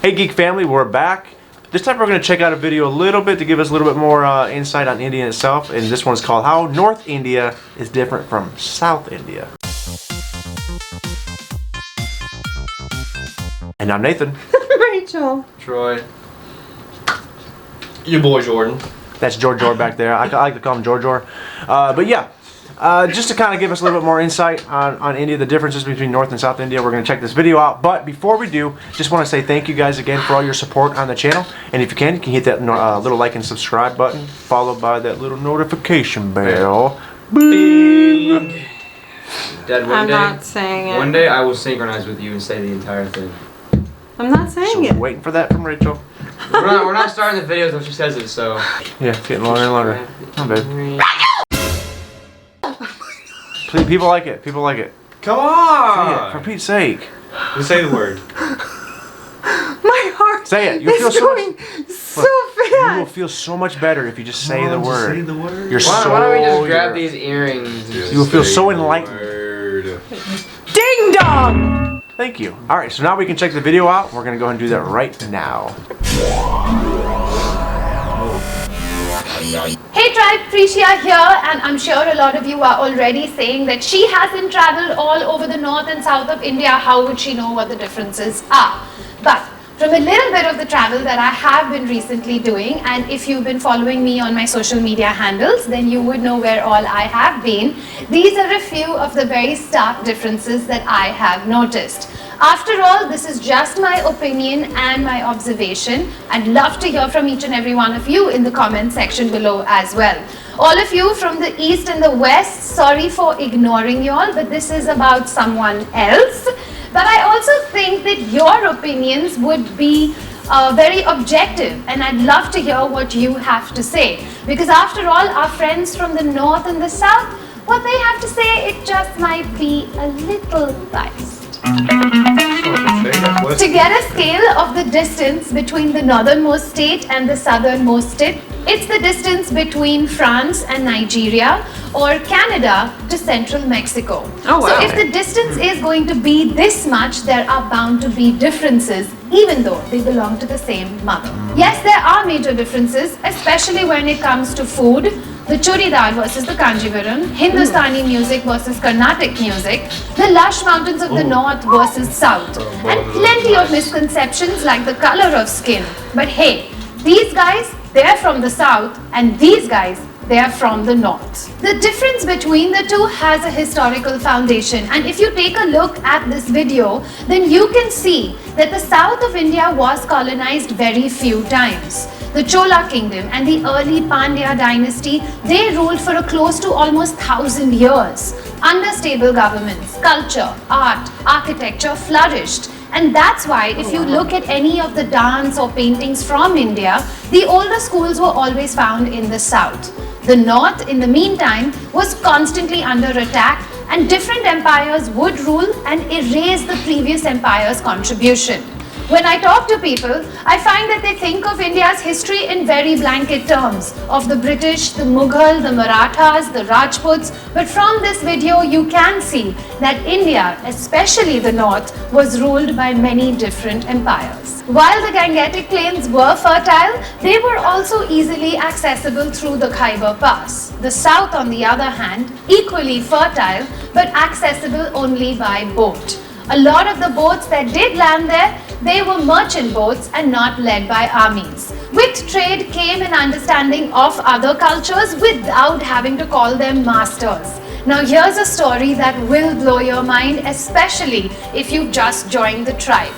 Hey Geek family, we're back. This time we're going to check out a video a little bit to give us a little bit more insight on India itself. And this one's called How North India is Different from South India. And I'm Nathan. Rachel. Troy. Your boy Jordan. That's George back there. I like to call him George. But yeah, just to kind of give us a little bit more insight on India, the differences between North and South India, we're going to check this video out. But before we do, just want to say thank you guys again for all your support on the channel. And if you can hit that little like and subscribe button, followed by that little notification bell. Boom. Dad, I'm not saying it. One day I will synchronize with you and say the entire thing. I'm not saying So it. we're waiting for that from Rachel. We're not starting the video until she says it, so. Yeah, it's getting longer and longer. Oh, babe. Please, people like it. People like it. Come Say on! it, for Pete's sake. Just say the word. My heart Say it. You'll is feel so going much. so You will fast. feel so much better if you just say the word. Say the word. You're Why don't we just grab these earrings? You will feel so enlightened. Ding dong! Thank you. All right, so now we can check the video out. We're gonna go ahead and do that right now. Hey Tribe, Prisha here, and I'm sure a lot of you are already saying that she hasn't traveled all over the north and south of India. How would she know what the differences are? But from a little bit of the travel that I have been recently doing, and if you've been following me on my social media handles, then you would know where all I have been. These are a few of the very stark differences that I have noticed. After all, this is just my opinion and my observation. I'd love to hear from each and every one of you in the comment section below as well. All of you from the east and the west, sorry for ignoring y'all, but this is about someone else. But I also think that your opinions would be very objective, and I'd love to hear what you have to say. Because after all, our friends from the north and the south, what they have to say, it just might be a little biased. To get a scale of the distance between the northernmost state and the southernmost state, it's the distance between France and Nigeria or Canada to central Mexico. Oh, wow. So if the distance is going to be this much, there are bound to be differences even though they belong to the same mother. Yes, there are major differences, especially when it comes to food. The churidar versus the kanjivaram, Hindustani music versus Carnatic music, the lush mountains of the north versus south, and plenty of misconceptions like the color of skin. But hey, these guys, they're from the south, and these guys, they are from the north. The difference between the two has a historical foundation, and if you take a look at this video, then you can see that the south of India was colonized very few times. The Chola kingdom and the early Pandya dynasty, they ruled for a close to almost 1,000 years. Under stable governments, culture, art, architecture flourished. And that's why if you look at any of the dance or paintings from India, the older schools were always found in the south. The north, in the meantime, was constantly under attack, and different empires would rule and erase the previous empire's contribution. When I talk to people, I find that they think of India's history in very blanket terms, of the British, the Mughal, the Marathas, the Rajputs, but from this video you can see that India, especially the north, was ruled by many different empires. While the Gangetic plains were fertile, they were also easily accessible through the Khyber Pass. The south, on the other hand, equally fertile, but accessible only by boat. A lot of the boats that did land there, they were merchant boats and not led by armies. With trade came an understanding of other cultures without having to call them masters. Now here's a story that will blow your mind, especially if you just joined the tribe.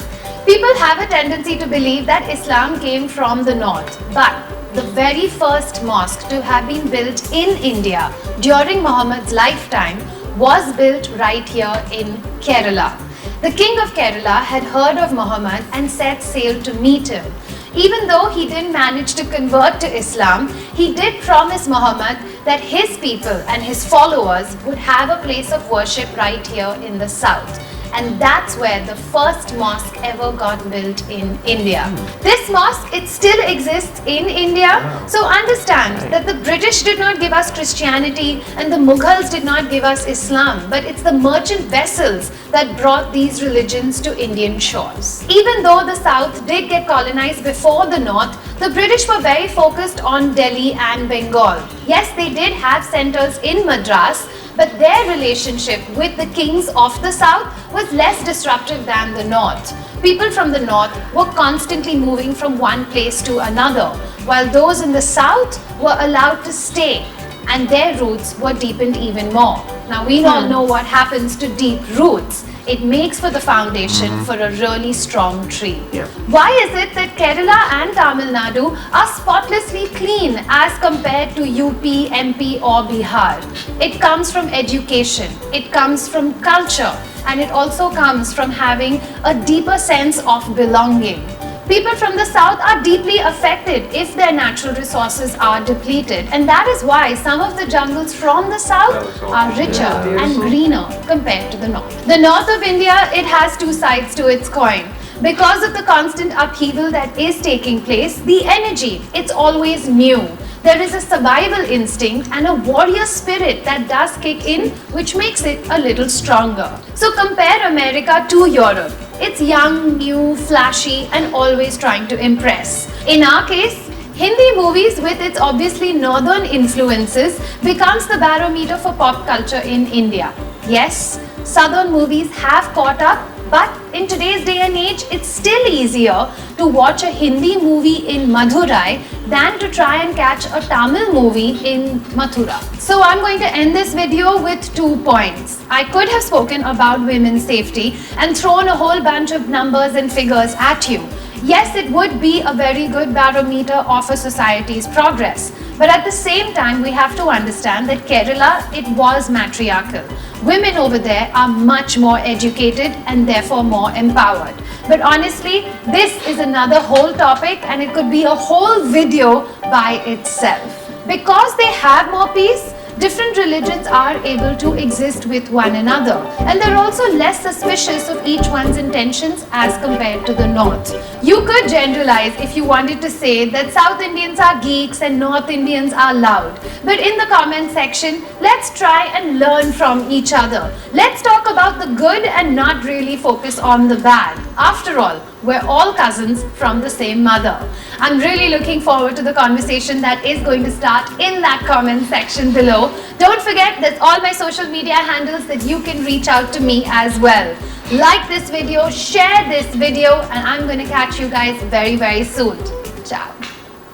People have a tendency to believe that Islam came from the north, but the very first mosque to have been built in India during Muhammad's lifetime was built right here in Kerala. The king of Kerala had heard of Muhammad and set sail to meet him. Even though he didn't manage to convert to Islam, he did promise Muhammad that his people and his followers would have a place of worship right here in the south. and that's where the first mosque ever got built in India. This mosque, it still exists in India. So understand that the British did not give us Christianity and the Mughals did not give us Islam, but it's the merchant vessels that brought these religions to Indian shores. Even though the South did get colonized before the North, the British were very focused on Delhi and Bengal. Yes, they did have centers in Madras, but their relationship with the kings of the South was less disruptive than the North. People from the North were constantly moving from one place to another, while those in the South were allowed to stay, and their roots were deepened even more. Now we all know what happens to deep roots. It makes for the foundation for a really strong tree. Why is it that Kerala and Tamil Nadu are spotlessly clean as compared to UP, MP or Bihar? It comes from education, it comes from culture, and it also comes from having a deeper sense of belonging. People from the South are deeply affected if their natural resources are depleted, and that is why some of the jungles from the South are richer and greener compared to the North. The North of India, it has two sides to its coin. Because of the constant upheaval that is taking place, the energy, it's always new. There is a survival instinct and a warrior spirit that does kick in, which makes it a little stronger. So compare America to Europe. It's young, new, flashy, and always trying to impress. In our case, Hindi movies with its obviously northern influences becomes the barometer for pop culture in India. Yes, southern movies have caught up, but in today's day and age, it's still easier to watch a Hindi movie in Madurai than to try and catch a Tamil movie in Mathura. So I'm going to end this video with 2 points. I could have spoken about women's safety and thrown a whole bunch of numbers and figures at you. Yes, it would be a very good barometer of a society's progress. But at the same time, we have to understand that Kerala, it was matriarchal. Women over there are much more educated and therefore more empowered. But honestly, this is another whole topic and it could be a whole video by itself. Because they have more peace, different religions are able to exist with one another, and they're also less suspicious of each one's intentions as compared to the North. You could generalize if you wanted to say that South Indians are geeks and North Indians are loud. But in the comment section, let's try and learn from each other. Let's talk about the good and not really focus on the bad. After all, we're all cousins from the same mother. I'm really looking forward to the conversation that is going to start in that comment section below. Don't forget, there's all my social media handles that you can reach out to me as well. Like this video, share this video, and I'm going to catch you guys very, very soon. Ciao.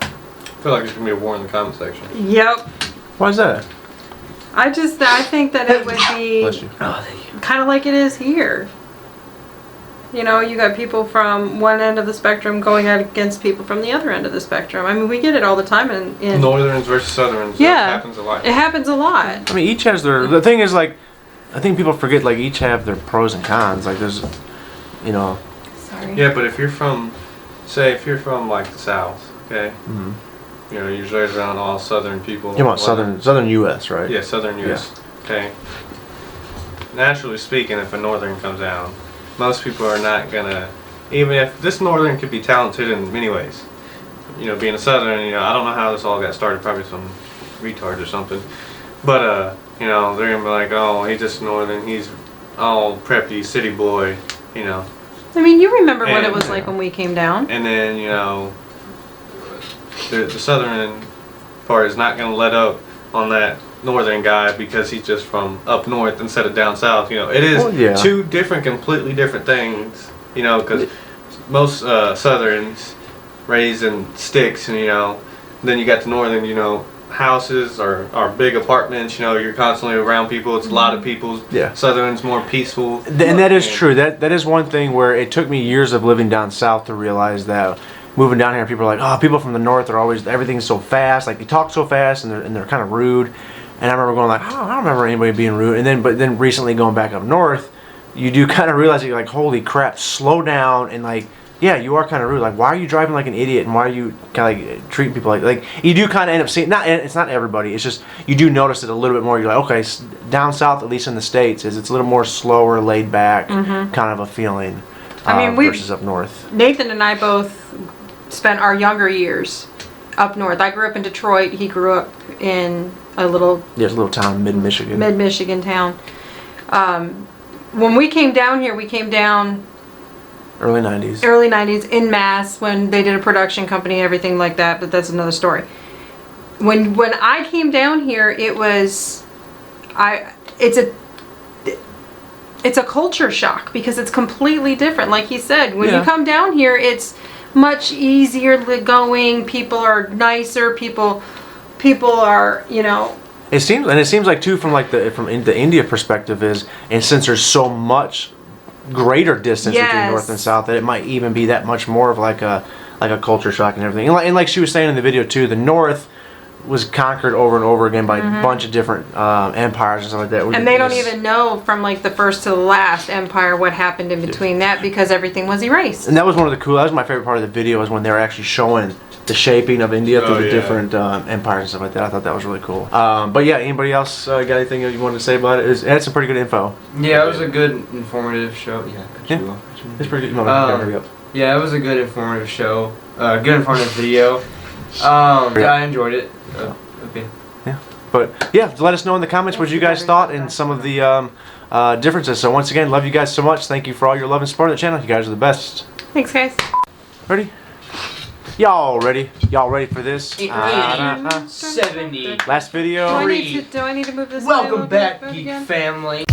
I feel like there's going to be a war in the comment section. Yep. Why is that? I think that it would be Bless you. kind of like it is here. You know, you got people from one end of the spectrum going out against people from the other end of the spectrum. I mean, we get it all the time in Northerns versus Southerns. yeah, That happens a lot. It happens a lot. I mean, each has their. The thing is, like, I think people forget, like, each have their pros and cons. Like, there's, you know. Sorry. Yeah, but if you're from, say, if you're from like the South, okay, you know, you're raised around all Southern people. You want southern U.S., right? Yeah, Southern U.S. Okay. Naturally speaking, if a Northern comes down, most people are not gonna, even if this Northern could be talented in many ways. You know, being a Southern, you know, I don't know how this all got started, probably some retards or something. But, you know, they're gonna be like, oh, he's just Northern, he's all preppy, city boy, you know. I mean, you remember what it was And- like when we came down. And then, you know, the Southern part is not gonna let up on that Northern guy because he's just from up north instead of down south. You know, it is two different, completely different things. You know, because most Southerns raised in sticks, and you know, then you got the Northern. You know, houses are big apartments. You know, you're constantly around people. It's a lot of people. Yeah. Southern's more peaceful. And that is true. That is one thing where it took me years of living down south to realize that. Moving down here, people are like, oh, people from the north are always, everything's so fast. Like, they talk so fast, and they're kind of rude. And I remember going like, oh, I don't remember anybody being rude. But then recently going back up north, you do kind of realize that you're like, holy crap, slow down and like yeah, you are kind of rude. Like, why are you driving like an idiot, and why are you kind of like treating people like you do kind of end up seeing, it's not everybody, it's just you do notice it a little bit more. You're like, okay, down south, at least in the States, it's a little more slower, laid back kind of a feeling. I mean, versus up north. Nathan and I both spent our younger years up north. I grew up in Detroit. He grew up in a little town, mid-Michigan. Mid-Michigan town. When we came down here, we came down early 90s. Early 90s in Mass when they did a production company and everything like that, but that's another story. When I came down here, it's a culture shock because it's completely different. Like he said, when you come down here, it's much easier going. People are nicer. People are, you know. It seems like too from the India perspective and since there's so much greater distance between north and south, that it might even be that much more of like a culture shock and everything. And like she was saying in the video too, the north was conquered over and over again by a bunch of different empires and stuff like that. And they don't even know from like the first to the last empire what happened in between that because everything was erased. And that was that was my favorite part of the video, was when they were actually showing the shaping of India through the different empires and stuff like that. I thought that was really cool. But yeah, anybody else got anything you wanted to say about it? It had some pretty good info. Yeah, it was a good, informative show. Yeah, it's pretty good. Yeah, it was a good, informative show. Good, informative video. I enjoyed it. Okay. Yeah, but yeah, let us know in the comments what you guys thought and some of the differences. So once again, love you guys so much. Thank you for all your love and support of the channel. You guys are the best. Thanks, guys. Ready? Y'all ready? Y'all ready for this? 70. Last video. Do I need to move this? Welcome back, Geek family.